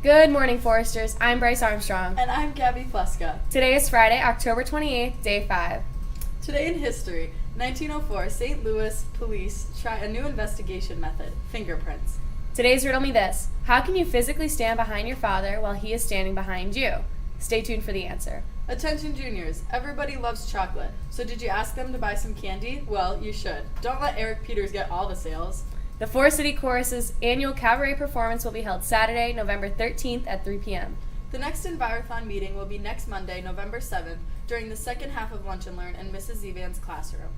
Good morning, Foresters. I'm Bryce Armstrong. And I'm Gabby Pleska. Today is Friday, October 28th, day 5. Today in history, 1904, St. Louis police try a new investigation method, fingerprints. Today's Riddle Me This. How can you physically stand behind your father while he is standing behind you? Stay tuned for the answer. Attention juniors, everybody loves chocolate. So did you ask them to buy some candy? Well, you should. Don't let Eric Peters get all the sales. The Forest City Chorus's annual cabaret performance will be held Saturday, November 13th at 3 p.m. The next Envirothon meeting will be next Monday, November 7th, during the second half of Lunch and Learn in Mrs. Zivan's classroom.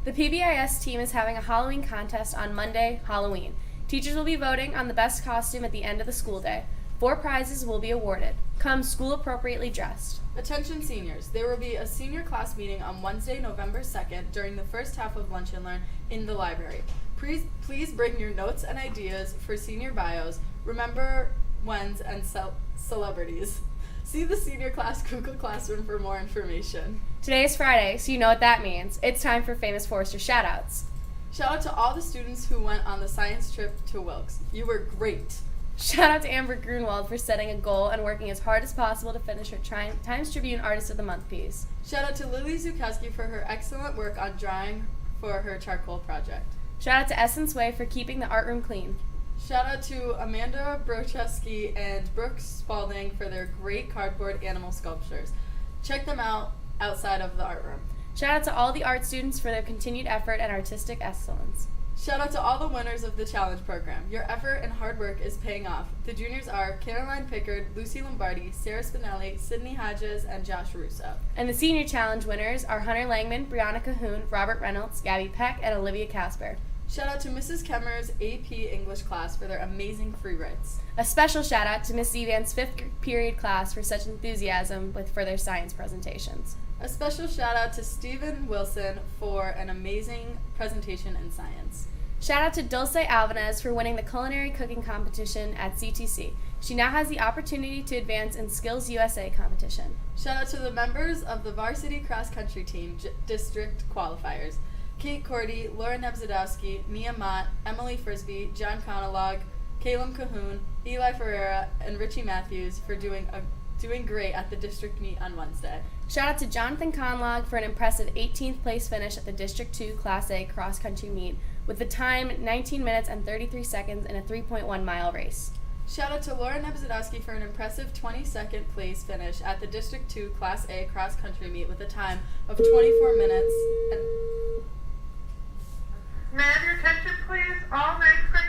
The PBIS team is having a Halloween contest on Monday, Halloween. Teachers will be voting on the best costume at the end of the school day. 4 prizes will be awarded. Come school appropriately dressed. Attention seniors, there will be a senior class meeting on Wednesday, November 2nd during the first half of Lunch and Learn in the library. Please bring your notes and ideas for senior bios, remember whens, and celebrities. See the senior class Google Classroom for more information. Today is Friday, so you know what that means. It's time for Famous Forester shoutouts. Shout out to all the students who went on the science trip to Wilkes. You were great. Shout out to Amber Grunwald for setting a goal and working as hard as possible to finish her Times Tribune Artist of the Month piece. Shout out to Lily Zukowski for her excellent work on drawing for her charcoal project. Shout out to Essence Way for keeping the art room clean. Shout out to Amanda Brochewski and Brooke Spalding for their great cardboard animal sculptures. Check them out outside of the art room. Shout out to all the art students for their continued effort and artistic excellence. Shout out to all the winners of the challenge program. Your effort and hard work is paying off. The juniors are Caroline Pickard, Lucy Lombardi, Sarah Spinelli, Sydney Hodges, and Josh Russo. And the senior challenge winners are Hunter Langman, Brianna Cahoon, Robert Reynolds, Gabby Peck, and Olivia Casper. Shout out to Mrs. Kemmer's AP English class for their amazing free writes. A special shout out to Miss Zivan's 5th period class for such enthusiasm for their science presentations. A special shout out to Stephen Wilson for an amazing presentation in science. Shout out to Dulce Alvarez for winning the culinary cooking competition at CTC. She now has the opportunity to advance in Skills USA competition. Shout out to the members of the varsity cross country team district qualifiers. Kate Cordy, Laura Nebzadowski, Mia Mott, Emily Frisbee, John Conalog, Caleb Cahoon, Eli Ferreira, and Richie Matthews for doing great at the district meet on Wednesday. Shout out to Jonathan Conlog for an impressive 18th place finish at the District 2 Class A cross country meet with the time 19 minutes and 33 seconds in a 3.1 mile race. Shout out to Laura Nebzadowski for an impressive 22nd place finish at the District 2 Class A cross country meet with a time of 24 minutes and... May I have your attention, please? All ninth grade.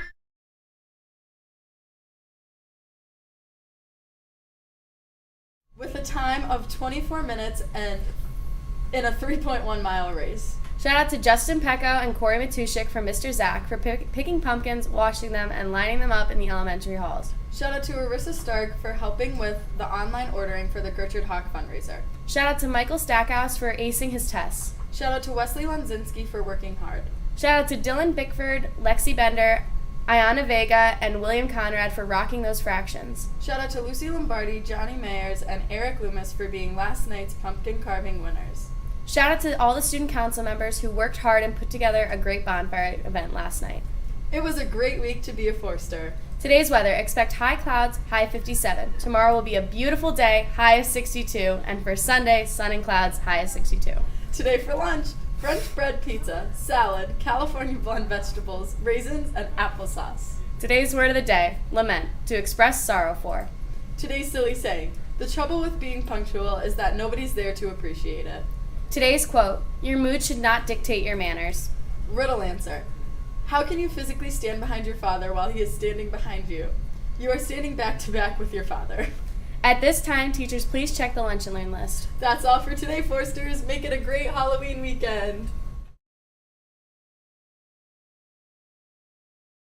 With a time of 24 minutes and in a 3.1 mile race. Shout out to Justin Pecco and Corey Matushik from Mr. Zach for picking pumpkins, washing them, and lining them up in the elementary halls. Shout out to Arissa Stark for helping with the online ordering for the Gertrude Hawk fundraiser. Shout out to Michael Stackhouse for acing his tests. Shout out to Wesley Lonzinski for working hard. Shout out to Dylan Bickford, Lexi Bender, Ayana Vega, and William Conrad for rocking those fractions. Shout out to Lucy Lombardi, Johnny Mayers, and Eric Loomis for being last night's pumpkin carving winners. Shout out to all the student council members who worked hard and put together a great bonfire event last night. It was a great week to be a Forster. Today's weather, expect high clouds, high 57. Tomorrow will be a beautiful day, high of 62. And for Sunday, sun and clouds, high of 62. Today for lunch, French bread pizza, salad, California blend vegetables, raisins, and applesauce. Today's word of the day, lament, to express sorrow for. Today's silly saying, the trouble with being punctual is that nobody's there to appreciate it. Today's quote, your mood should not dictate your manners. Riddle answer, how can you physically stand behind your father while he is standing behind you? You are standing back to back with your father. At this time, teachers, please check the Lunch and Learn list. That's all for today, Forsters. Make it a great Halloween weekend.